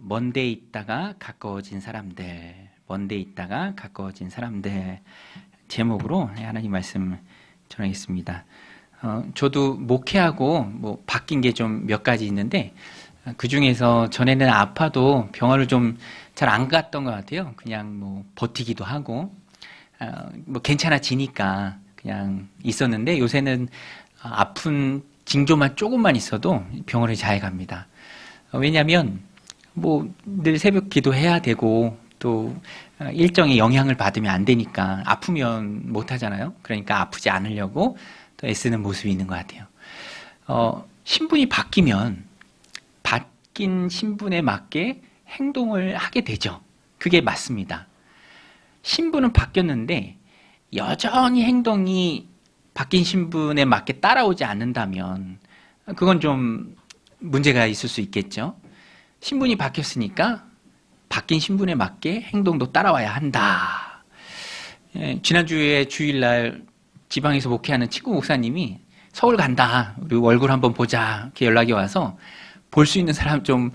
먼 데 있다가 가까워진 사람들, 먼 데 있다가 가까워진 사람들 제목으로 하나님 말씀 전하겠습니다. 저도 목회하고 뭐 바뀐 게 좀 몇 가지 있는데 그 중에서 전에는 아파도 병원을 좀 잘 안 갔던 것 같아요. 그냥 뭐 버티기도 하고 뭐 괜찮아지니까 그냥 있었는데 요새는 아픈 징조만 조금만 있어도 병원에 잘 갑니다. 왜냐하면 뭐 늘 새벽 기도해야 되고 또 일정의 영향을 받으면 안 되니까 아프면 못 하잖아요. 그러니까 아프지 않으려고 또 애쓰는 모습이 있는 것 같아요. 신분이 바뀌면 바뀐 신분에 맞게 행동을 하게 되죠. 그게 맞습니다. 신분은 바뀌었는데 여전히 행동이 바뀐 신분에 맞게 따라오지 않는다면 그건 좀 문제가 있을 수 있겠죠. 신분이 바뀌었으니까 바뀐 신분에 맞게 행동도 따라와야 한다. 지난주에 주일날 지방에서 목회하는 친구 목사님이 서울 간다. 우리 얼굴 한번 보자. 이렇게 연락이 와서 볼 수 있는 사람 좀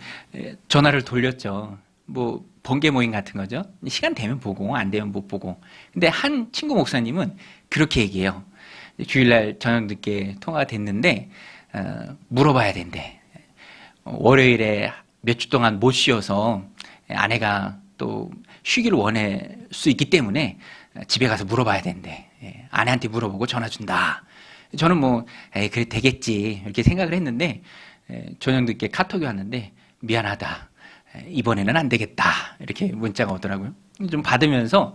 전화를 돌렸죠. 뭐 번개 모임 같은 거죠. 시간 되면 보고 안 되면 못 보고. 근데 한 친구 목사님은 그렇게 얘기해요. 주일날 저녁 늦게 통화가 됐는데 물어봐야 된대. 월요일에 몇 주 동안 못 쉬어서 아내가 또 쉬기를 원할 수 있기 때문에 집에 가서 물어봐야 된대. 아내한테 물어보고 전화 준다. 저는 뭐 그래 되겠지 이렇게 생각을 했는데 저녁 늦게 카톡이 왔는데 미안하다. 이번에는 안 되겠다. 이렇게 문자가 오더라고요. 좀 받으면서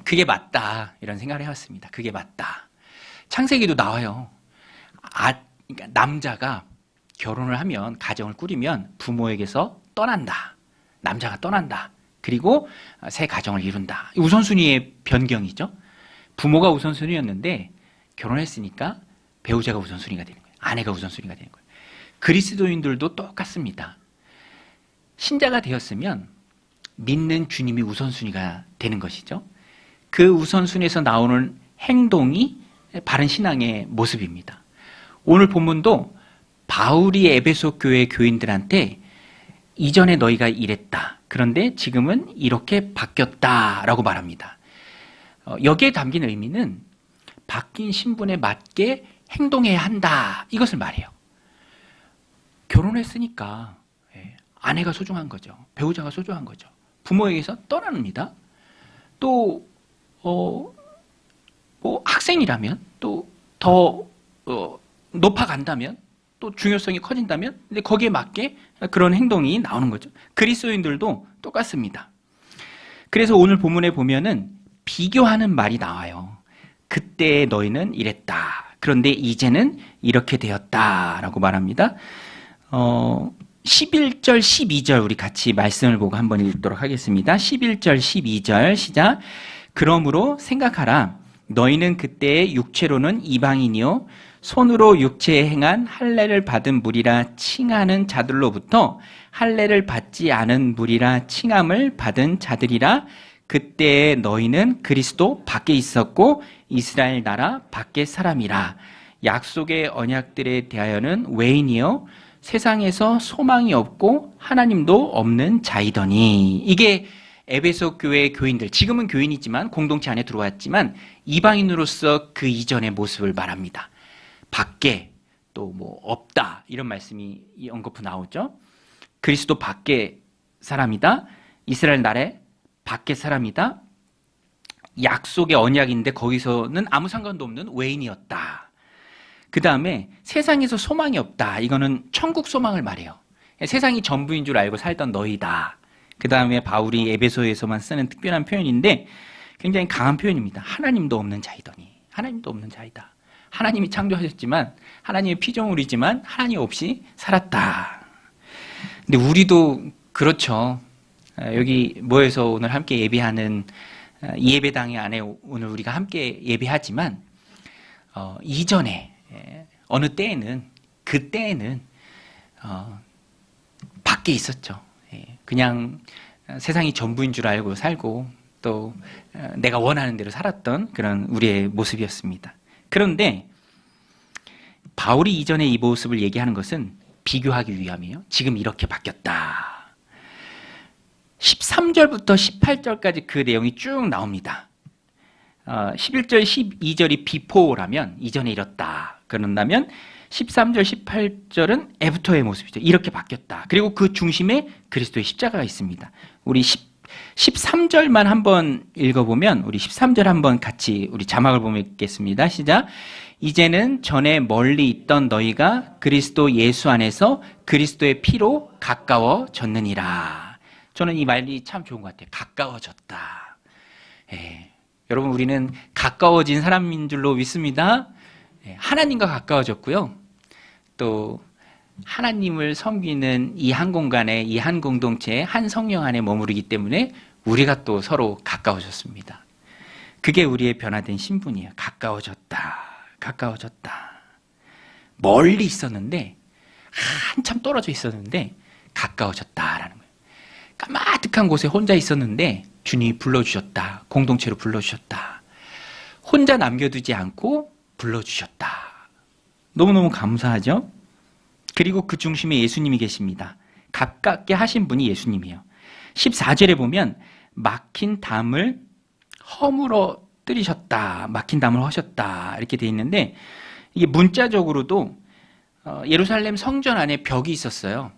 그게 맞다 이런 생각을 해왔습니다. 그게 맞다. 창세기도 나와요. 그러니까 남자가 결혼을 하면 가정을 꾸리면 부모에게서 떠난다. 남자가 떠난다. 그리고 새 가정을 이룬다. 우선순위의 변경이죠. 부모가 우선순위였는데 결혼했으니까 배우자가 우선순위가 되는 거예요. 아내가 우선순위가 되는 거예요. 그리스도인들도 똑같습니다. 신자가 되었으면 믿는 주님이 우선순위가 되는 것이죠. 그 우선순위에서 나오는 행동이 바른 신앙의 모습입니다. 오늘 본문도 바울이 에베소 교회 교인들한테 이전에 너희가 이랬다. 그런데 지금은 이렇게 바뀌었다라고 말합니다. 여기에 담긴 의미는 바뀐 신분에 맞게 행동해야 한다. 이것을 말해요. 결혼했으니까 아내가 소중한 거죠. 배우자가 소중한 거죠. 부모에게서 떠납니다. 또 뭐 학생이라면 또 더 높아간다면 또 중요성이 커진다면 근데 거기에 맞게 그런 행동이 나오는 거죠. 그리스도인들도 똑같습니다. 그래서 오늘 본문에 보면은 비교하는 말이 나와요. 그때 너희는 이랬다. 그런데 이제는 이렇게 되었다라고 말합니다. 11절, 12절 우리 같이 말씀을 보고 한번 읽도록 하겠습니다. 11절, 12절 시작. 그러므로 생각하라. 너희는 그때 육체로는 이방인이요 손으로 육체에 행한 할례를 받은 무리라 칭하는 자들로부터 할례를 받지 않은 무리라 칭함을 받은 자들이라. 그때 너희는 그리스도 밖에 있었고 이스라엘 나라 밖의 사람이라. 약속의 언약들에 대하여는 외인이요 세상에서 소망이 없고 하나님도 없는 자이더니. 이게 에베소 교회 교인들, 지금은 교인이지만 공동체 안에 들어왔지만 이방인으로서 그 이전의 모습을 말합니다. 밖에 또 뭐 없다 이런 말씀이 언급 나오죠. 그리스도 밖에 사람이다. 이스라엘 나라의 밖에 사람이다. 약속의 언약인데 거기서는 아무 상관도 없는 외인이었다. 그 다음에 세상에서 소망이 없다. 이거는 천국 소망을 말해요. 세상이 전부인 줄 알고 살던 너희다. 그 다음에 바울이 에베소에서만 쓰는 특별한 표현인데 굉장히 강한 표현입니다. 하나님도 없는 자이더니. 하나님도 없는 자이다. 하나님이 창조하셨지만 하나님의 피조물이지만 하나님 없이 살았다. 근데 우리도 그렇죠. 여기 모여서 오늘 함께 예배하는 이 예배당의 안에 오늘 우리가 함께 예배하지만 이전에 어느 때에는 그때에는 밖에 있었죠. 그냥 세상이 전부인 줄 알고 살고 또 내가 원하는 대로 살았던 그런 우리의 모습이었습니다. 그런데 바울이 이전에 이 모습을 얘기하는 것은 비교하기 위함이에요. 지금 이렇게 바뀌었다. 13절부터 18절까지 그 내용이 쭉 나옵니다. 11절, 12절이 비포라면 이전에 이렇다. 그런다면 13절, 18절은 애프터의 모습이죠. 이렇게 바뀌었다. 그리고 그 중심에 그리스도의 십자가가 있습니다. 우리 13절만 한번 읽어보면 우리 13절 한번 같이 우리 자막을 보면 읽겠습니다. 시작. 이제는 전에 멀리 있던 너희가 그리스도 예수 안에서 그리스도의 피로 가까워졌느니라. 저는 이 말이 참 좋은 것 같아요. 가까워졌다. 여러분, 우리는 가까워진 사람인 줄로 믿습니다. 하나님과 가까워졌고요. 또 하나님을 섬기는 이 한 공간에, 이 한 공동체에, 한 성령 안에 머무르기 때문에 우리가 또 서로 가까워졌습니다. 그게 우리의 변화된 신분이에요. 가까워졌다. 가까워졌다. 멀리 있었는데, 한참 떨어져 있었는데 가까워졌다라는 거예요. 까마득한 곳에 혼자 있었는데 주님이 불러주셨다. 공동체로 불러주셨다. 혼자 남겨두지 않고 불러주셨다. 너무너무 감사하죠? 그리고 그 중심에 예수님이 계십니다. 가깝게 하신 분이 예수님이에요. 14절에 보면 막힌 담을 허물어 뜨리셨다. 막힌 담을 허셨다. 이렇게 돼 있는데 이게 문자적으로도 예루살렘 성전 안에 벽이 있었어요.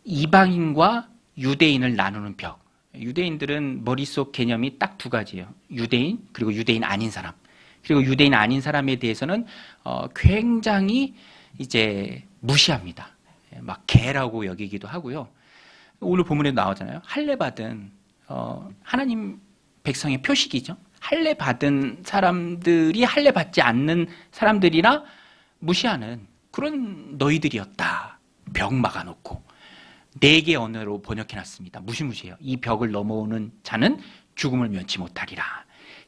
이방인과 유대인을 나누는 벽. 유대인들은 머릿속 개념이 딱 두 가지예요. 유대인, 그리고 유대인 아닌 사람. 그리고 유대인 아닌 사람에 대해서는 굉장히 이제 무시합니다. 막 개라고 여기기도 하고요. 오늘 본문에 나오잖아요. 할례 받은 하나님 백성의 표식이죠. 할례 받은 사람들이 할례 받지 않는 사람들이라 무시하는 그런 너희들이었다. 벽 막아놓고 4개 언어로 번역해놨습니다. 무시무시해요. 이 벽을 넘어오는 자는 죽음을 면치 못하리라.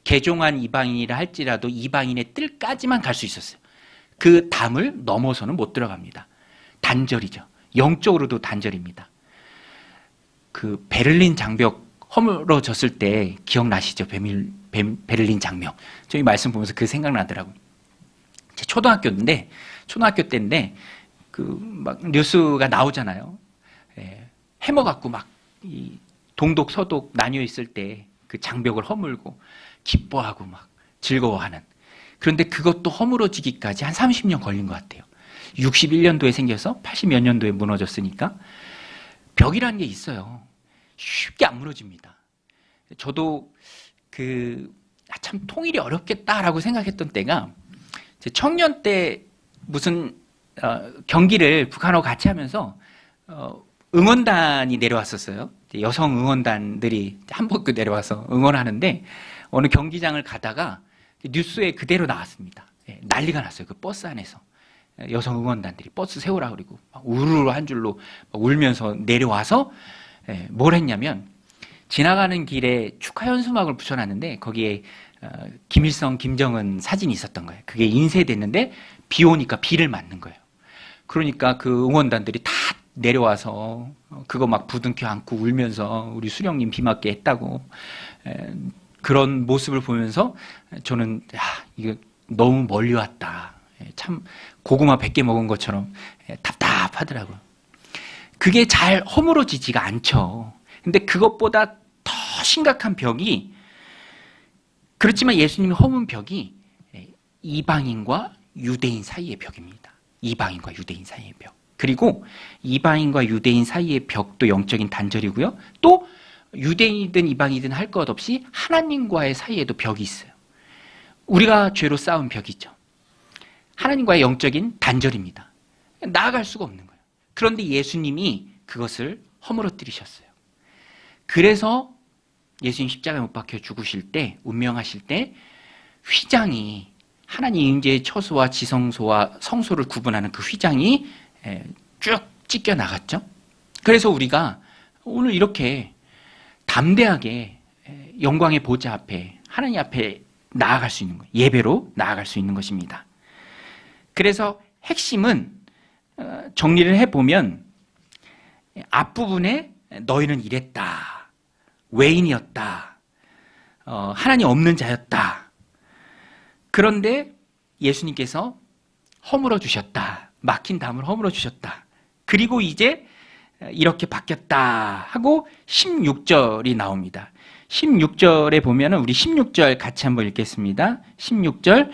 개종한 이방인이라 할지라도 이방인의 뜰까지만 갈 수 있었어요. 그 담을 넘어서는 못 들어갑니다. 단절이죠. 영적으로도 단절입니다. 그 베를린 장벽 허물어졌을 때 기억나시죠? 베를린 장벽. 저희 말씀 보면서 그 생각나더라고요. 제 초등학교 때인데 그 막 뉴스가 나오잖아요. 해머 갖고 막 이 동독 서독 나뉘어 있을 때 그 장벽을 허물고 기뻐하고 막 즐거워하는. 그런데 그것도 허물어지기까지 한 30년 걸린 것 같아요. 61년도에 생겨서 80몇 년도에 무너졌으니까 벽이라는 게 있어요. 쉽게 안 무너집니다. 저도 참 통일이 어렵겠다라고 생각했던 때가 제 청년 때 무슨 경기를 북한하고 같이 하면서 응원단이 내려왔었어요. 여성 응원단들이 한복도 내려와서 응원하는데 어느 경기장을 가다가 뉴스에 그대로 나왔습니다. 난리가 났어요. 그 버스 안에서 여성 응원단들이 버스 세우라 그러고 우르르 한 줄로 울면서 내려와서 뭘 했냐면 지나가는 길에 축하 현수막을 붙여놨는데 거기에 김일성, 김정은 사진이 있었던 거예요. 그게 인쇄됐는데 비 오니까 비를 맞는 거예요. 그러니까 그 응원단들이 다 내려와서 그거 막 부둥켜 안고 울면서 우리 수령님 비 맞게 했다고 그런 모습을 보면서 저는 이거 너무 멀리 왔다. 참 고구마 100개 먹은 것처럼 답답하더라고요. 그게 잘 허물어지지가 않죠. 근데 그것보다 더 심각한 벽이 그렇지만 예수님이 허문 벽이 이방인과 유대인 사이의 벽입니다. 이방인과 유대인 사이의 벽. 그리고 이방인과 유대인 사이의 벽도 영적인 단절이고요. 또 유대인이든 이방이든 할 것 없이 하나님과의 사이에도 벽이 있어요. 우리가 죄로 쌓은 벽이죠. 하나님과의 영적인 단절입니다. 나아갈 수가 없는 거예요. 그런데 예수님이 그것을 허물어뜨리셨어요. 그래서 예수님 십자가에 못 박혀 죽으실 때, 운명하실 때 휘장이 하나님 임재의 처소와 지성소와 성소를 구분하는 그 휘장이 쭉 찢겨 나갔죠. 그래서 우리가 오늘 이렇게 담대하게 영광의 보좌 앞에 하나님 앞에 나아갈 수 있는 거예요. 예배로 나아갈 수 있는 것입니다. 그래서 핵심은 정리를 해보면 앞부분에 너희는 이랬다. 외인이었다. 하나님 없는 자였다. 그런데 예수님께서 허물어 주셨다. 막힌 담을 허물어 주셨다. 그리고 이제 이렇게 바뀌었다 하고 16절이 나옵니다. 16절에 보면은 우리 16절 같이 한번 읽겠습니다. 16절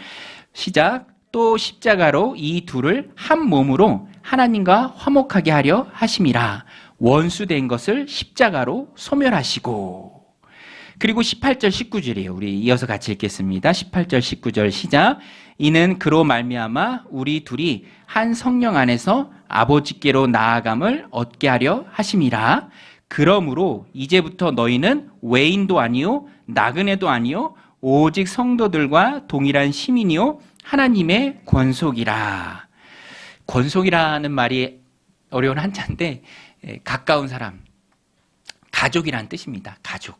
시작. 또 십자가로 이 둘을 한 몸으로 하나님과 화목하게 하려 하심이라. 원수된 것을 십자가로 소멸하시고. 그리고 18절 19절이에요. 우리 이어서 같이 읽겠습니다. 18절 19절 시작. 이는 그로 말미암아 우리 둘이 한 성령 안에서 아버지께로 나아감을 얻게 하려 하심이라. 그러므로 이제부터 너희는 외인도 아니요 나그네도 아니요 오직 성도들과 동일한 시민이요 하나님의 권속이라. 권속이라는 말이 어려운 한자인데 가까운 사람, 가족이라는 뜻입니다. 가족.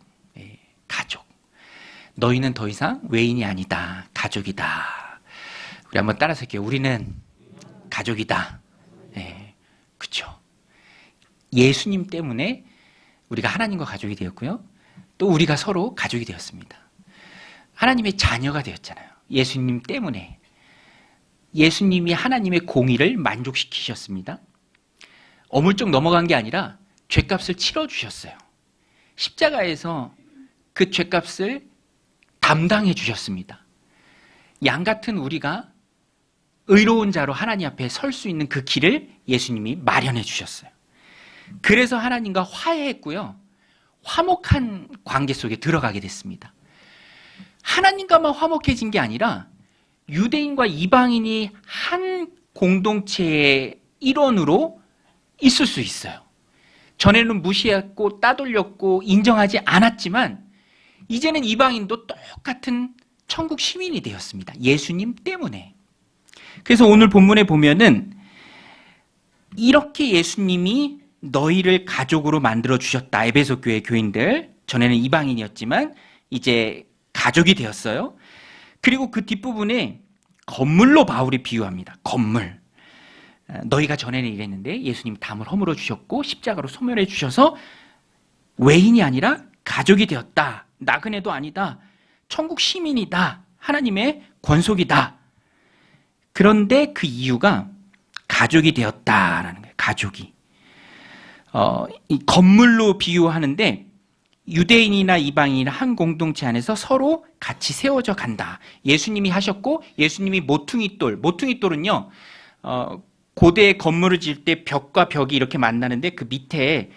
가족. 너희는 더 이상 외인이 아니다. 가족이다. 우리 한번 따라서 할게요. 우리는 가족이다. 그렇죠. 예수님 때문에 우리가 하나님과 가족이 되었고요. 또 우리가 서로 가족이 되었습니다. 하나님의 자녀가 되었잖아요. 예수님 때문에. 예수님이 하나님의 공의를 만족시키셨습니다. 어물쩍 넘어간 게 아니라 죄값을 치러주셨어요. 십자가에서 그 죄값을 담당해 주셨습니다. 양 같은 우리가 의로운 자로 하나님 앞에 설 수 있는 그 길을 예수님이 마련해 주셨어요. 그래서 하나님과 화해했고요. 화목한 관계 속에 들어가게 됐습니다. 하나님과만 화목해진 게 아니라 유대인과 이방인이 한 공동체의 일원으로 있을 수 있어요. 전에는 무시했고 따돌렸고 인정하지 않았지만 이제는 이방인도 똑같은 천국 시민이 되었습니다. 예수님 때문에. 그래서 오늘 본문에 보면은 이렇게 예수님이 너희를 가족으로 만들어 주셨다. 에베소 교회 교인들. 전에는 이방인이었지만 이제 가족이 되었어요. 그리고 그 뒷부분에 건물로 바울이 비유합니다. 건물. 너희가 전에는 이랬는데 예수님 담을 허물어 주셨고 십자가로 소멸해 주셔서 외인이 아니라 가족이 되었다. 나그네도 아니다. 천국 시민이다. 하나님의 권속이다. 그런데 그 이유가 가족이 되었다라는 거예요. 가족이. 이 건물로 비유하는데 유대인이나 이방인이나 한 공동체 안에서 서로 같이 세워져 간다. 예수님이 하셨고 예수님이 모퉁이돌은요. 고대 건물을 지을 때 벽과 벽이 이렇게 만나는데 그 밑에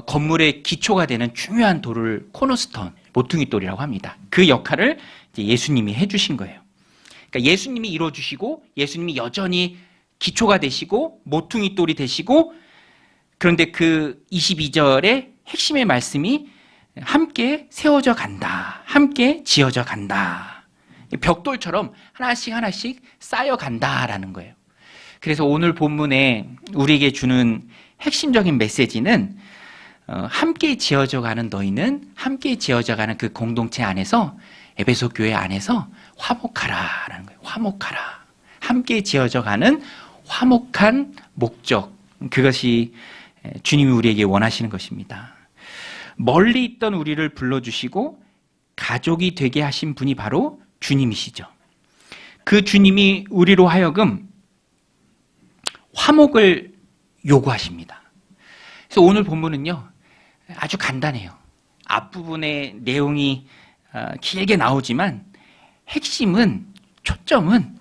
건물의 기초가 되는 중요한 돌을 코너스톤, 모퉁이돌이라고 합니다. 그 역할을 이제 예수님이 해주신 거예요. 그러니까 예수님이 이루어주시고 예수님이 여전히 기초가 되시고 모퉁이돌이 되시고 그런데 그 22절의 핵심의 말씀이 함께 세워져 간다. 함께 지어져 간다. 벽돌처럼 하나씩 하나씩 쌓여 간다라는 거예요. 그래서 오늘 본문에 우리에게 주는 핵심적인 메시지는 함께 지어져 가는 너희는 함께 지어져 가는 그 공동체 안에서 에베소 교회 안에서 화목하라라는 거예요. 화목하라. 함께 지어져 가는 화목한 목적. 그것이 주님이 우리에게 원하시는 것입니다. 멀리 있던 우리를 불러주시고 가족이 되게 하신 분이 바로 주님이시죠. 그 주님이 우리로 하여금 화목을 요구하십니다. 그래서 오늘 본문은요, 아주 간단해요. 앞부분의 내용이 길게 나오지만 핵심은, 초점은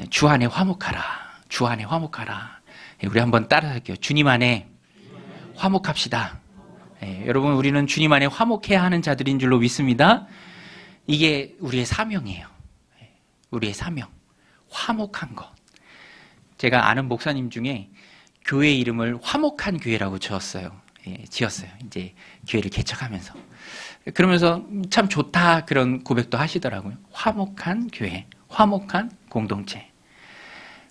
주 안에 화목하라. 주 안에 화목하라. 우리 한번 따라할게요. 주님 안에 화목합시다. 여러분, 우리는 주님 안에 화목해야 하는 자들인 줄로 믿습니다. 이게 우리의 사명이에요. 우리의 사명. 화목한 것. 제가 아는 목사님 중에 교회 이름을 화목한 교회라고 지었어요. 이제 교회를 개척하면서. 그러면서 참 좋다 그런 고백도 하시더라고요. 화목한 교회, 화목한 공동체.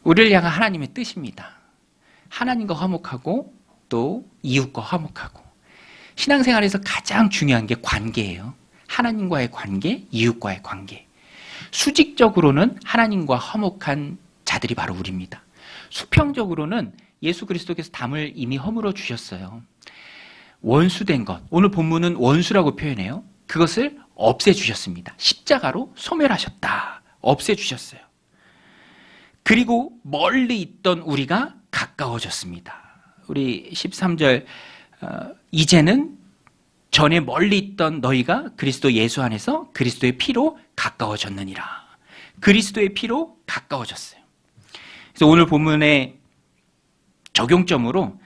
우리를 향한 하나님의 뜻입니다. 하나님과 화목하고 또 이웃과 화목하고. 신앙생활에서 가장 중요한 게 관계예요. 하나님과의 관계, 이웃과의 관계. 수직적으로는 하나님과 화목한 자들이 바로 우리입니다. 수평적으로는 예수 그리스도께서 담을 이미 허물어 주셨어요. 원수된 것, 오늘 본문은 원수라고 표현해요. 그것을 없애주셨습니다. 십자가로 소멸하셨다. 없애주셨어요. 그리고 멀리 있던 우리가 가까워졌습니다. 우리 13절 이제는 전에 멀리 있던 너희가 그리스도 예수 안에서 그리스도의 피로 가까워졌느니라. 그리스도의 피로 가까워졌어요. 그래서 오늘 본문의 적용점으로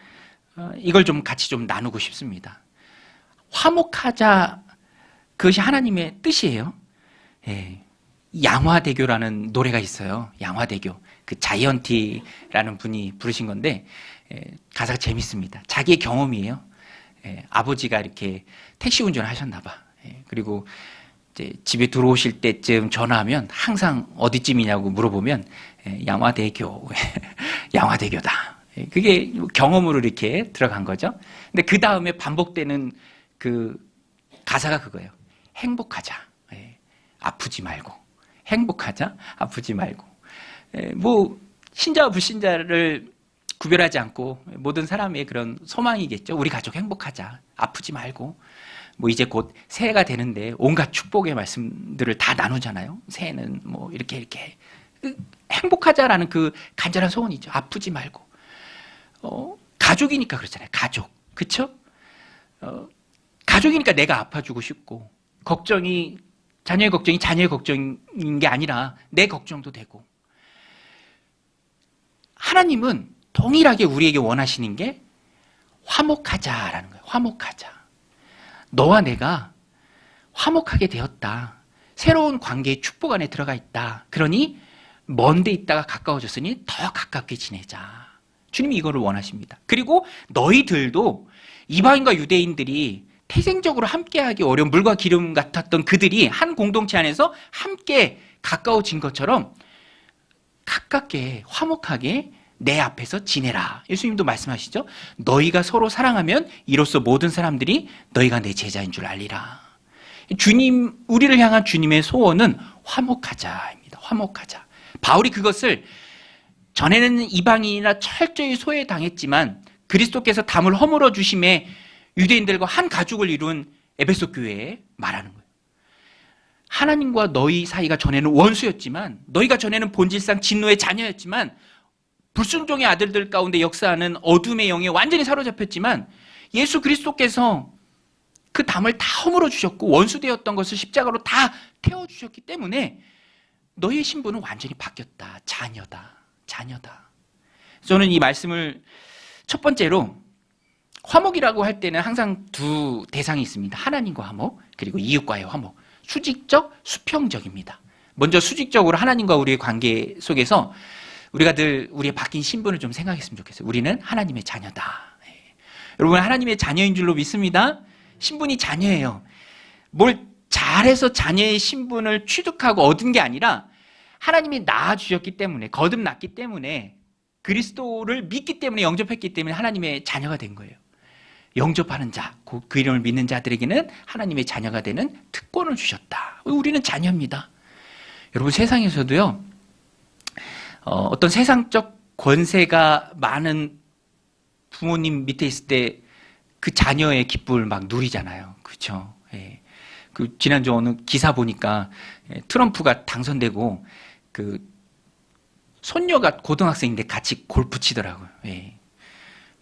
이걸 좀 같이 좀 나누고 싶습니다. 화목하자, 그것이 하나님의 뜻이에요. 예. 양화대교라는 노래가 있어요. 양화대교. 그 자이언티라는 분이 부르신 건데 가사가 재밌습니다. 자기의 경험이에요. 아버지가 이렇게 택시 운전을 하셨나 봐. 그리고 이제 집에 들어오실 때쯤 전화하면 항상 어디쯤이냐고 물어보면 양화대교, 양화대교다. 그게 경험으로 이렇게 들어간 거죠. 근데 그 다음에 반복되는 그 가사가 그거예요. 행복하자. 아프지 말고. 행복하자. 아프지 말고. 뭐 신자와 불신자를 구별하지 않고 모든 사람의 그런 소망이겠죠. 우리 가족 행복하자. 아프지 말고. 뭐 이제 곧 새해가 되는데 온갖 축복의 말씀들을 다 나누잖아요. 새해는 뭐 이렇게 행복하자라는 그 간절한 소원이죠. 아프지 말고. 가족이니까 그렇잖아요. 가족. 그쵸? 가족이니까 내가 아파주고 싶고, 걱정이, 자녀의 걱정이 자녀의 걱정인 게 아니라 내 걱정도 되고. 하나님은 동일하게 우리에게 원하시는 게 화목하자라는 거예요. 화목하자. 너와 내가 화목하게 되었다. 새로운 관계의 축복 안에 들어가 있다. 그러니 먼 데 있다가 가까워졌으니 더 가깝게 지내자. 주님이 이거를 원하십니다. 그리고 너희들도 이방인과 유대인들이 태생적으로 함께하기 어려운 물과 기름 같았던 그들이 한 공동체 안에서 함께 가까워진 것처럼 가깝게 화목하게 내 앞에서 지내라. 예수님도 말씀하시죠. 너희가 서로 사랑하면 이로써 모든 사람들이 너희가 내 제자인 줄 알리라. 주님, 우리를 향한 주님의 소원은 화목하자입니다. 화목하자. 바울이 그것을 전에는 이방인이나 철저히 소외당했지만 그리스도께서 담을 허물어 주심에 유대인들과 한 가족을 이룬 에베소 교회에 말하는 거예요. 하나님과 너희 사이가 전에는 원수였지만, 너희가 전에는 본질상 진노의 자녀였지만, 불순종의 아들들 가운데 역사하는 어둠의 영에 완전히 사로잡혔지만, 예수 그리스도께서 그 담을 다 허물어 주셨고 원수되었던 것을 십자가로 다 태워주셨기 때문에 너희의 신분은 완전히 바뀌었다. 자녀다. 자녀다. 저는 이 말씀을 첫 번째로 화목이라고 할 때는 항상 두 대상이 있습니다. 하나님과 화목, 그리고 이웃과의 화목. 수직적, 수평적입니다. 먼저 수직적으로 하나님과 우리의 관계 속에서 우리가 늘 우리의 바뀐 신분을 좀 생각했으면 좋겠어요. 우리는 하나님의 자녀다. 여러분, 하나님의 자녀인 줄로 믿습니다. 신분이 자녀예요. 뭘 잘해서 자녀의 신분을 취득하고 얻은 게 아니라 하나님이 낳아주셨기 때문에, 거듭났기 때문에, 그리스도를 믿기 때문에, 영접했기 때문에 하나님의 자녀가 된 거예요. 영접하는 자, 그 이름을 믿는 자들에게는 하나님의 자녀가 되는 특권을 주셨다. 우리는 자녀입니다. 여러분, 세상에서도요, 어떤 세상적 권세가 많은 부모님 밑에 있을 때 그 자녀의 기쁨을 막 누리잖아요. 그렇죠? 예. 그 지난주 어느 기사 보니까 트럼프가 당선되고 그 손녀가 고등학생인데 같이 골프 치더라고요. 예.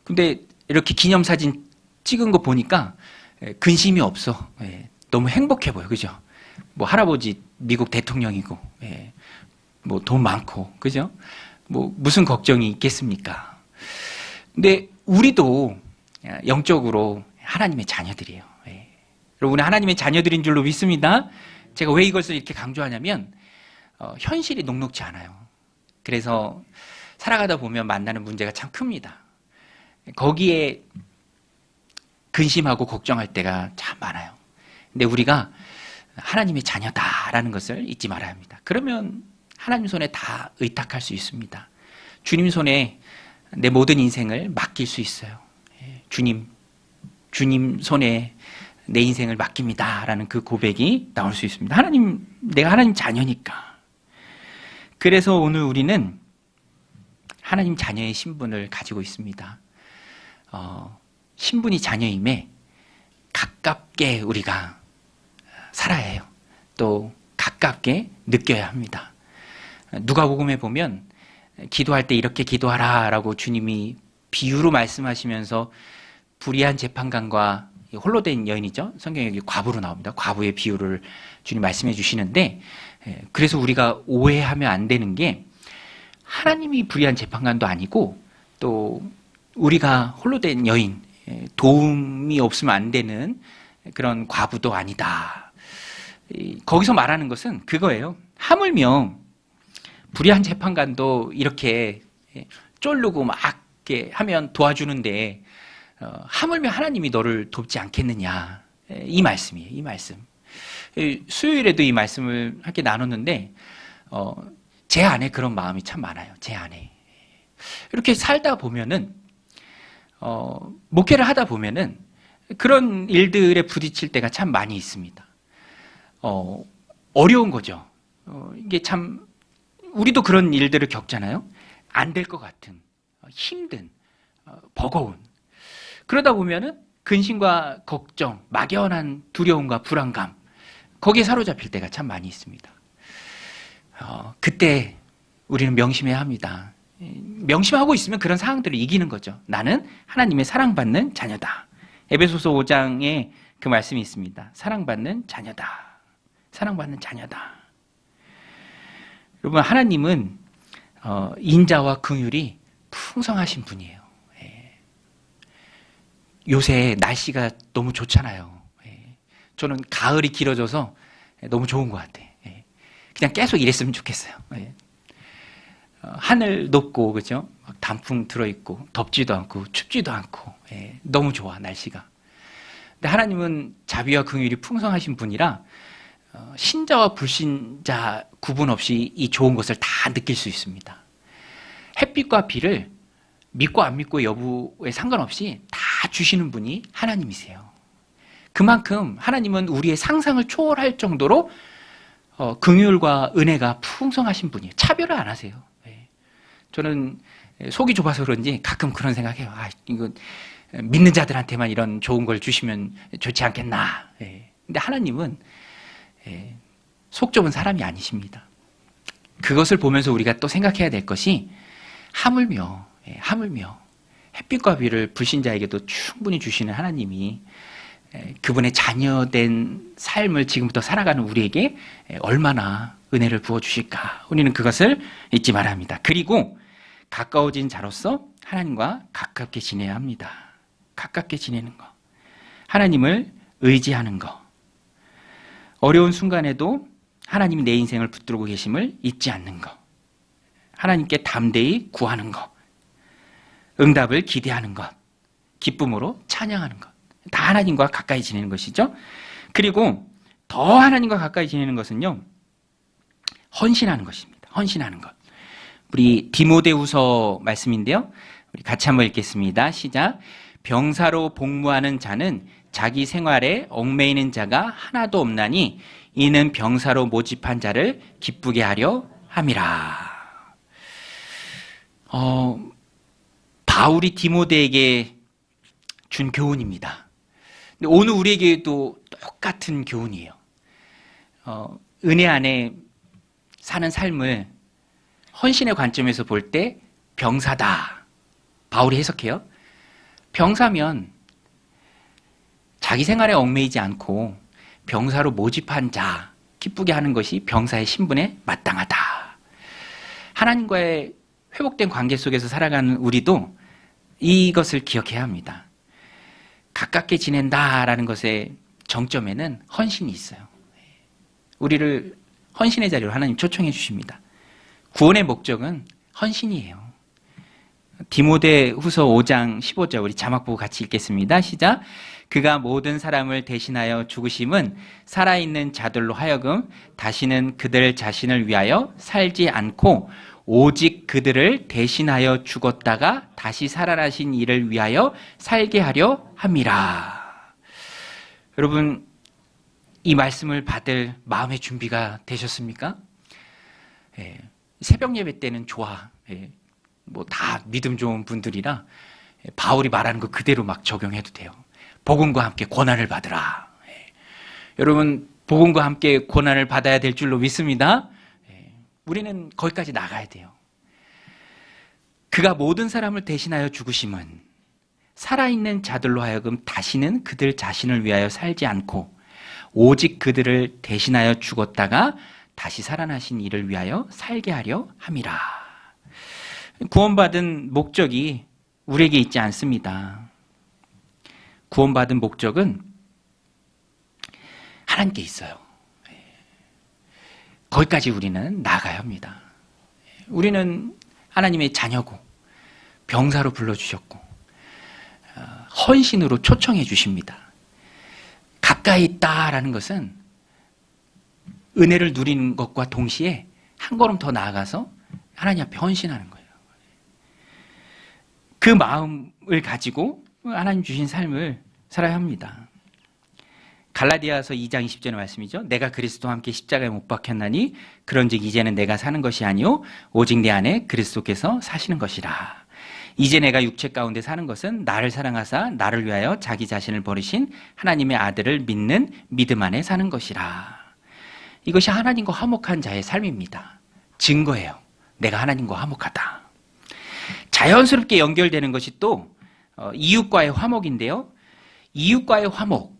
근데 이렇게 기념사진 찍은 거 보니까 근심이 없어. 예. 너무 행복해 보여. 그죠? 뭐 할아버지 미국 대통령이고, 예. 뭐 돈 많고, 그죠? 뭐 무슨 걱정이 있겠습니까? 근데 우리도 영적으로 하나님의 자녀들이에요. 예. 여러분, 하나님의 자녀들인 줄로 믿습니다. 제가 왜 이것을 이렇게 강조하냐면 현실이 녹록지 않아요. 그래서 살아가다 보면 만나는 문제가 참 큽니다. 거기에 근심하고 걱정할 때가 참 많아요. 근데 우리가 하나님의 자녀다라는 것을 잊지 말아야 합니다. 그러면 하나님 손에 다 의탁할 수 있습니다. 주님 손에 내 모든 인생을 맡길 수 있어요. 주님 손에 내 인생을 맡깁니다라는 그 고백이 나올 수 있습니다. 하나님, 내가 하나님 자녀니까. 그래서 오늘 우리는 하나님 자녀의 신분을 가지고 있습니다. 신분이 자녀임에 가깝게 우리가 살아야 해요. 또 가깝게 느껴야 합니다. 누가복음에 보면 기도할 때 이렇게 기도하라라고 주님이 비유로 말씀하시면서 불의한 재판관과 홀로 된 여인이죠. 성경에 여기 과부로 나옵니다. 과부의 비유를 주님 말씀해 주시는데, 그래서 우리가 오해하면 안 되는 게 하나님이 불의한 재판관도 아니고 또 우리가 홀로 된 여인, 도움이 없으면 안 되는 그런 과부도 아니다. 거기서 말하는 것은 그거예요. 하물며 불의한 재판관도 이렇게 쫄르고 막 이렇게 하면 도와주는데 하물며 하나님이 너를 돕지 않겠느냐, 이 말씀이에요. 이 말씀. 수요일에도 이 말씀을 함께 나눴는데 제 안에 그런 마음이 참 많아요. 제 안에 이렇게 살다 보면은 목회를 하다 보면은 그런 일들에 부딪힐 때가 참 많이 있습니다. 어려운 거죠. 이게 참 우리도 그런 일들을 겪잖아요. 안 될 것 같은, 힘든, 버거운. 그러다 보면은 근심과 걱정, 막연한 두려움과 불안감, 거기에 사로잡힐 때가 참 많이 있습니다. 그때 우리는 명심해야 합니다. 명심하고 있으면 그런 상황들을 이기는 거죠. 나는 하나님의 사랑받는 자녀다. 에베소서 5장에 그 말씀이 있습니다. 사랑받는 자녀다. 사랑받는 자녀다. 여러분, 하나님은 인자와 긍휼이 풍성하신 분이에요. 요새 날씨가 너무 좋잖아요. 저는 가을이 길어져서 너무 좋은 것 같아. 그냥 계속 이랬으면 좋겠어요. 하늘 높고, 그죠? 단풍 들어있고, 덥지도 않고, 춥지도 않고, 너무 좋아, 날씨가. 근데 하나님은 자비와 긍휼이 풍성하신 분이라 신자와 불신자 구분 없이 이 좋은 것을 다 느낄 수 있습니다. 햇빛과 비를 믿고 안 믿고 여부에 상관없이 다 주시는 분이 하나님이세요. 그만큼 하나님은 우리의 상상을 초월할 정도로 긍휼과 은혜가 풍성하신 분이에요. 차별을 안 하세요. 저는 속이 좁아서 그런지 가끔 그런 생각해요. 이거 믿는 자들한테만 이런 좋은 걸 주시면 좋지 않겠나. 근데 하나님은 속 좁은 사람이 아니십니다. 그것을 보면서 우리가 또 생각해야 될 것이 하물며 햇빛과 비를 불신자에게도 충분히 주시는 하나님이 그분의 자녀된 삶을 지금부터 살아가는 우리에게 얼마나 은혜를 부어주실까. 우리는 그것을 잊지 말아야 합니다. 그리고 가까워진 자로서 하나님과 가깝게 지내야 합니다. 가깝게 지내는 것, 하나님을 의지하는 것, 어려운 순간에도 하나님이 내 인생을 붙들고 계심을 잊지 않는 것, 하나님께 담대히 구하는 것, 응답을 기대하는 것, 기쁨으로 찬양하는 것, 다 하나님과 가까이 지내는 것이죠. 그리고 더 하나님과 가까이 지내는 것은요, 헌신하는 것입니다. 헌신하는 것. 우리 디모데후서 말씀인데요, 우리 같이 한번 읽겠습니다. 시작. 병사로 복무하는 자는 자기 생활에 얽매이는 자가 하나도 없나니 이는 병사로 모집한 자를 기쁘게 하려 함이라. 바울이 디모데에게 준 교훈입니다. 근데 오늘 우리에게도 똑같은 교훈이에요. 은혜 안에 사는 삶을 헌신의 관점에서 볼 때 병사다. 바울이 해석해요. 병사면 자기 생활에 얽매이지 않고 병사로 모집한 자, 기쁘게 하는 것이 병사의 신분에 마땅하다. 하나님과의 회복된 관계 속에서 살아가는 우리도 이것을 기억해야 합니다. 가깝게 지낸다라는 것의 정점에는 헌신이 있어요. 우리를 헌신의 자리로 하나님 초청해 주십니다. 구원의 목적은 헌신이에요. 디모데후서 5장 15절 우리 자막 보고 같이 읽겠습니다. 시작. 그가 모든 사람을 대신하여 죽으심은 살아있는 자들로 하여금 다시는 그들 자신을 위하여 살지 않고 오직 그들을 대신하여 죽었다가 다시 살아나신 이를 위하여 살게 하려 함이라. 여러분, 이 말씀을 받을 마음의 준비가 되셨습니까? 새벽 예배 때는 좋아. 뭐 다 믿음 좋은 분들이라 바울이 말하는 거 그대로 막 적용해도 돼요. 복음과 함께 고난을 받으라. 여러분, 복음과 함께 고난을 받아야 될 줄로 믿습니다. 우리는 거기까지 나가야 돼요. 그가 모든 사람을 대신하여 죽으심은 살아있는 자들로 하여금 다시는 그들 자신을 위하여 살지 않고 오직 그들을 대신하여 죽었다가 다시 살아나신 이를 위하여 살게 하려 함이라. 구원받은 목적이 우리에게 있지 않습니다. 구원받은 목적은 하나님께 있어요. 거기까지 우리는 나가야 합니다. 우리는 하나님의 자녀고 병사로 불러주셨고 헌신으로 초청해 주십니다. 가까이 있다라는 것은 은혜를 누리는 것과 동시에 한 걸음 더 나아가서 하나님 앞에 헌신하는 거예요. 그 마음을 가지고 하나님 주신 삶을 살아야 합니다. 갈라디아서 2장 20절의 말씀이죠. 내가 그리스도와 함께 십자가에 못 박혔나니 그런즉 이제는 내가 사는 것이 아니요 오직 내 안에 그리스도께서 사시는 것이라. 이제 내가 육체 가운데 사는 것은 나를 사랑하사 나를 위하여 자기 자신을 버리신 하나님의 아들을 믿는 믿음 안에 사는 것이라. 이것이 하나님과 화목한 자의 삶입니다. 증거예요. 내가 하나님과 화목하다. 자연스럽게 연결되는 것이 또 이웃과의 화목인데요. 이웃과의 화목,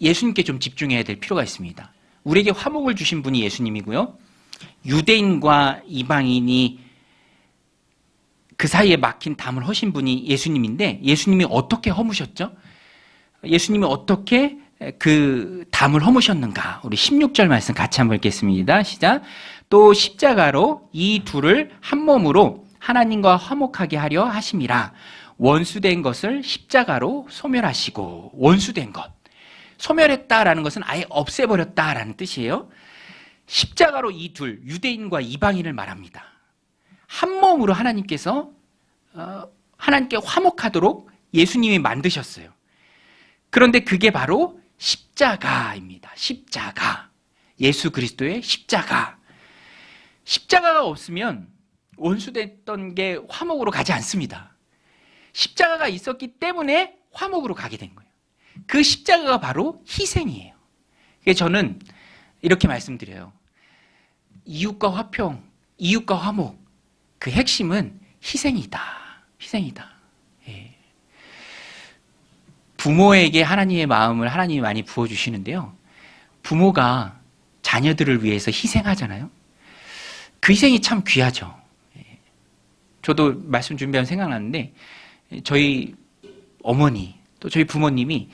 예수님께 좀 집중해야 될 필요가 있습니다. 우리에게 화목을 주신 분이 예수님이고요. 유대인과 이방인이 그 사이에 막힌 담을 허신 분이 예수님인데 예수님이 어떻게 허무셨죠? 예수님이 어떻게 그 담을 허무셨는가? 우리 16절 말씀 같이 한번 읽겠습니다. 시작. 또 십자가로 이 둘을 한 몸으로 하나님과 화목하게 하려 하심이라. 원수된 것을 십자가로 소멸하시고. 원수된 것. 소멸했다라는 것은 아예 없애버렸다라는 뜻이에요. 십자가로 이 둘, 유대인과 이방인을 말합니다. 한 몸으로 하나님께서 하나님께 화목하도록 예수님이 만드셨어요. 그런데 그게 바로 십자가입니다. 십자가. 예수 그리스도의 십자가. 십자가가 없으면 원수됐던 게 화목으로 가지 않습니다. 십자가가 있었기 때문에 화목으로 가게 된 거예요. 그 십자가가 바로 희생이에요. 그래서 저는 이렇게 말씀드려요. 이웃과 화평, 이웃과 화목, 그 핵심은 희생이다. 희생이다. 예. 부모에게 하나님의 마음을 하나님이 많이 부어주시는데요. 부모가 자녀들을 위해서 희생하잖아요. 그 희생이 참 귀하죠. 예. 저도 말씀 준비하면 생각나는데 저희 어머니 또 저희 부모님이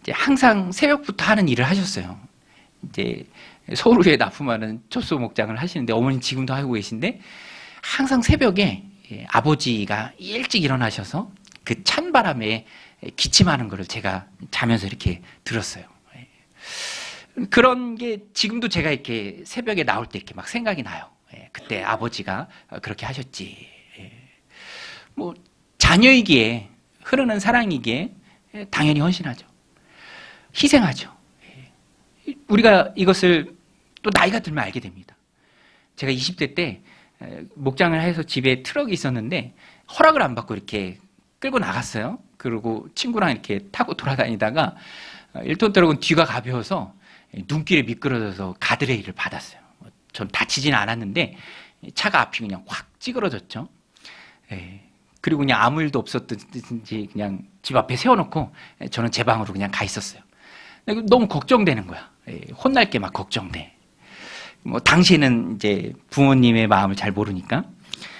이제 항상 새벽부터 하는 일을 하셨어요. 이제 서울에 납품하는 촛소 목장을 하시는데 어머니 지금도 하고 계신데 항상 새벽에 아버지가 일찍 일어나셔서 그 찬바람에 기침하는 거를 제가 자면서 이렇게 들었어요. 그런 게 지금도 제가 이렇게 새벽에 나올 때 이렇게 막 생각이 나요. 그때 아버지가 그렇게 하셨지. 뭐 자녀이기에 흐르는 사랑이기에 당연히 헌신하죠. 희생하죠. 우리가 이것을 또 나이가 들면 알게 됩니다. 제가 20대 때 목장을 해서 집에 트럭이 있었는데 허락을 안 받고 이렇게 끌고 나갔어요. 그리고 친구랑 이렇게 타고 돌아다니다가 1톤 트럭은 뒤가 가벼워서 눈길에 미끄러져서 가드레일을 받았어요. 전 다치지는 않았는데 차가 앞이 그냥 확 찌그러졌죠. 그리고 그냥 아무 일도 없었든지 그냥 집 앞에 세워놓고 저는 제 방으로 그냥 가 있었어요. 너무 걱정되는 거야. 혼날 게 막 걱정돼. 뭐 당시에는 이제 부모님의 마음을 잘 모르니까.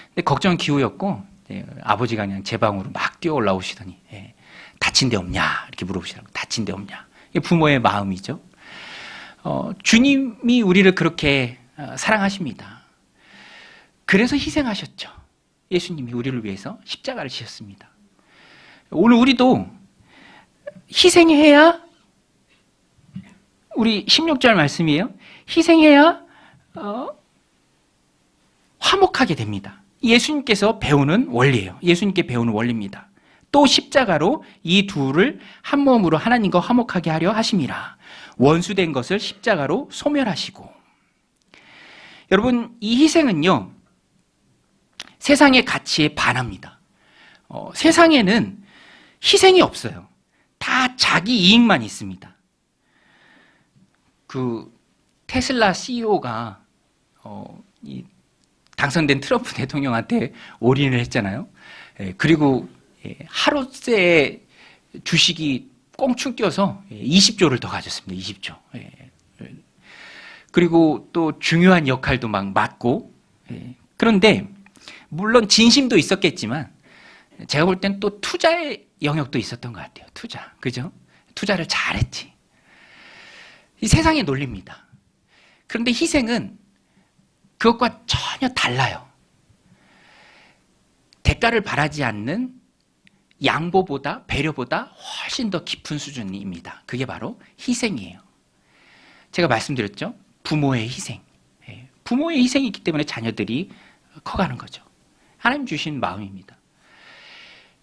근데 걱정은 기우였고 아버지가 그냥 제 방으로 막 뛰어 올라오시더니 다친 데 없냐 이렇게 물어보시더라고요. 다친 데 없냐. 이게 부모의 마음이죠. 주님이 우리를 그렇게 사랑하십니다. 그래서 희생하셨죠. 예수님이 우리를 위해서 십자가를 지셨습니다. 오늘 우리도 희생해야 우리 16절 말씀이에요. 희생해야 화목하게 됩니다. 예수님께서 배우는 원리예요. 예수님께 배우는 원리입니다. 또 십자가로 이 둘을 한 몸으로 하나님과 화목하게 하려 하심이라. 원수된 것을 십자가로 소멸하시고. 여러분, 이 희생은요 세상의 가치에 반합니다. 세상에는 희생이 없어요. 다 자기 이익만 있습니다. 그 테슬라 CEO가 당선된 트럼프 대통령한테 올인을 했잖아요. 그리고 하루새 주식이 꽁충 뛰어서 20조를 더 가졌습니다. 20조. 그리고 또 중요한 역할도 막 맡고. 그런데 물론 진심도 있었겠지만 제가 볼 땐 또 투자의 영역도 있었던 것 같아요. 투자. 그죠? 투자를 잘했지. 이 세상의 논리입니다. 그런데 희생은 그것과 전혀 달라요. 대가를 바라지 않는 양보보다 배려보다 훨씬 더 깊은 수준입니다. 그게 바로 희생이에요. 제가 말씀드렸죠. 부모의 희생. 부모의 희생이 있기 때문에 자녀들이 커가는 거죠. 하나님 주신 마음입니다.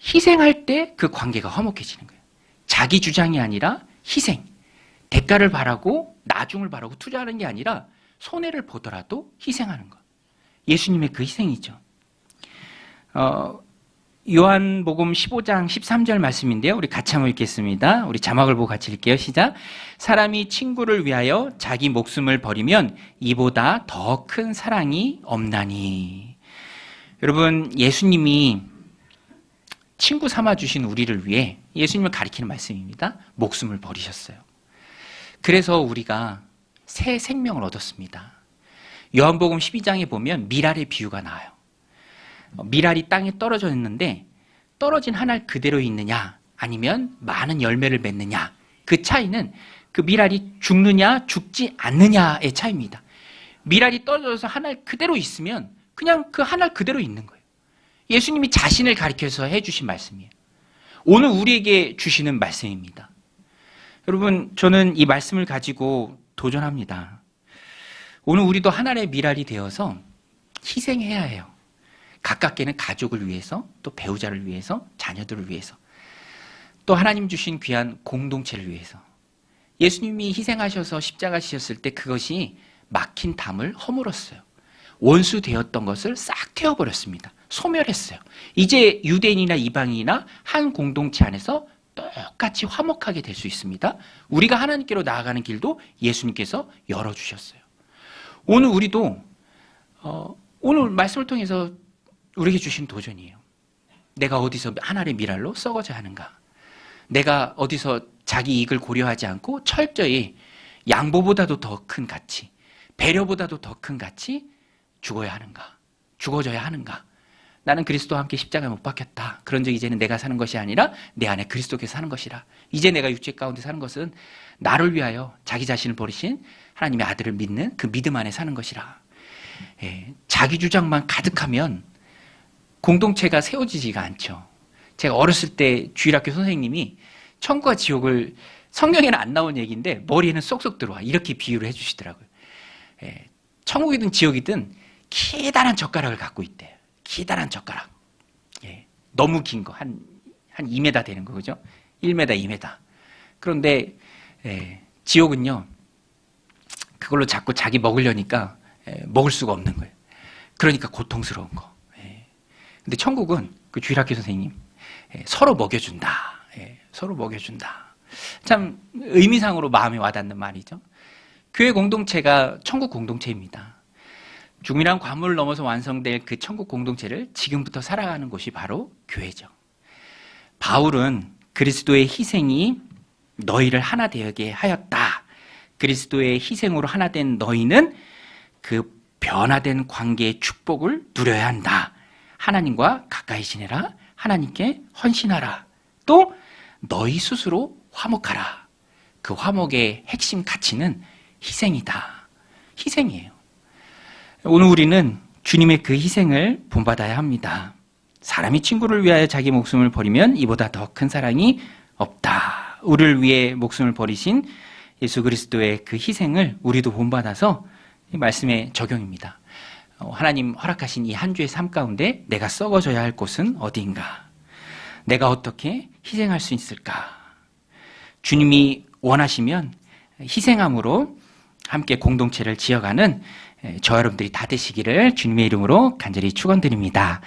희생할 때 그 관계가 화목해지는 거예요. 자기 주장이 아니라 희생. 대가를 바라고 나중을 바라고 투자하는 게 아니라 손해를 보더라도 희생하는 것. 예수님의 그 희생이죠. 요한복음 15장 13절 말씀인데요. 우리 같이 한번 읽겠습니다. 우리 자막을 보고 같이 읽게요. 시작. 사람이 친구를 위하여 자기 목숨을 버리면 이보다 더 큰 사랑이 없나니. 여러분, 예수님이 친구 삼아주신 우리를 위해 예수님을 가리키는 말씀입니다. 목숨을 버리셨어요. 그래서 우리가 새 생명을 얻었습니다. 요한복음 12장에 보면 미랄의 비유가 나와요. 미랄이 땅에 떨어져 있는데 떨어진 한 알 그대로 있느냐 아니면 많은 열매를 맺느냐, 그 차이는 그 미랄이 죽느냐 죽지 않느냐의 차이입니다. 미랄이 떨어져서 한 알 그대로 있으면 그냥 그 한 알 그대로 있는 거예요. 예수님이 자신을 가리켜서 해주신 말씀이에요. 오늘 우리에게 주시는 말씀입니다. 여러분, 저는 이 말씀을 가지고 도전합니다. 오늘 우리도 하나의 미랄이 되어서 희생해야 해요. 가깝게는 가족을 위해서, 또 배우자를 위해서, 자녀들을 위해서, 또 하나님 주신 귀한 공동체를 위해서. 예수님이 희생하셔서 십자가 지셨을 때 그것이 막힌 담을 허물었어요. 원수 되었던 것을 싹 태워버렸습니다. 소멸했어요. 이제 유대인이나 이방인이나 한 공동체 안에서 똑같이 화목하게 될 수 있습니다. 우리가 하나님께로 나아가는 길도 예수님께서 열어주셨어요. 오늘 우리도 오늘 말씀을 통해서 우리에게 주신 도전이에요. 내가 어디서 하나의 미랄로 썩어져 하는가? 내가 어디서 자기 이익을 고려하지 않고 철저히 양보보다도 더 큰 가치, 배려보다도 더 큰 가치 죽어야 하는가? 죽어져야 하는가? 나는 그리스도와 함께 십자가에 못 박혔다. 그런즉 이제는 내가 사는 것이 아니라 내 안에 그리스도께서 사는 것이라. 이제 내가 육체 가운데 사는 것은 나를 위하여 자기 자신을 버리신 하나님의 아들을 믿는 그 믿음 안에 사는 것이라. 자기 주장만 가득하면 공동체가 세워지지가 않죠. 제가 어렸을 때 주일학교 선생님이 천국과 지옥을, 성경에는 안 나온 얘기인데 머리에는 쏙쏙 들어와, 이렇게 비유를 해주시더라고요. 천국이든 지옥이든 기다란 젓가락을 갖고 있대요. 기다란 젓가락. 너무 긴 거, 한 2m 되는 거, 그죠? 1m, 2m. 그런데 지옥은요, 그걸로 자꾸 자기 먹으려니까 먹을 수가 없는 거예요. 그러니까 고통스러운 거. 근데 천국은 그 주일학교 선생님, 서로 먹여준다. 서로 먹여준다. 참 의미상으로 마음에 와닿는 말이죠. 교회 공동체가 천국 공동체입니다. 죽음이란 관문을 넘어서 완성될 그 천국 공동체를 지금부터 살아가는 곳이 바로 교회죠. 바울은 그리스도의 희생이 너희를 하나 되게 하였다. 그리스도의 희생으로 하나 된 너희는 그 변화된 관계의 축복을 누려야 한다. 하나님과 가까이 지내라. 하나님께 헌신하라. 또 너희 스스로 화목하라. 그 화목의 핵심 가치는 희생이다. 희생이에요. 오늘 우리는 주님의 그 희생을 본받아야 합니다. 사람이 친구를 위하여 자기 목숨을 버리면 이보다 더 큰 사랑이 없다. 우리를 위해 목숨을 버리신 예수 그리스도의 그 희생을 우리도 본받아서 이 말씀의 적용입니다. 하나님 허락하신 이 한 주의 삶 가운데 내가 썩어져야 할 곳은 어디인가? 내가 어떻게 희생할 수 있을까? 주님이 원하시면 희생함으로 함께 공동체를 지어가는 저 여러분들이 다 되시기를 주님의 이름으로 간절히 축원드립니다.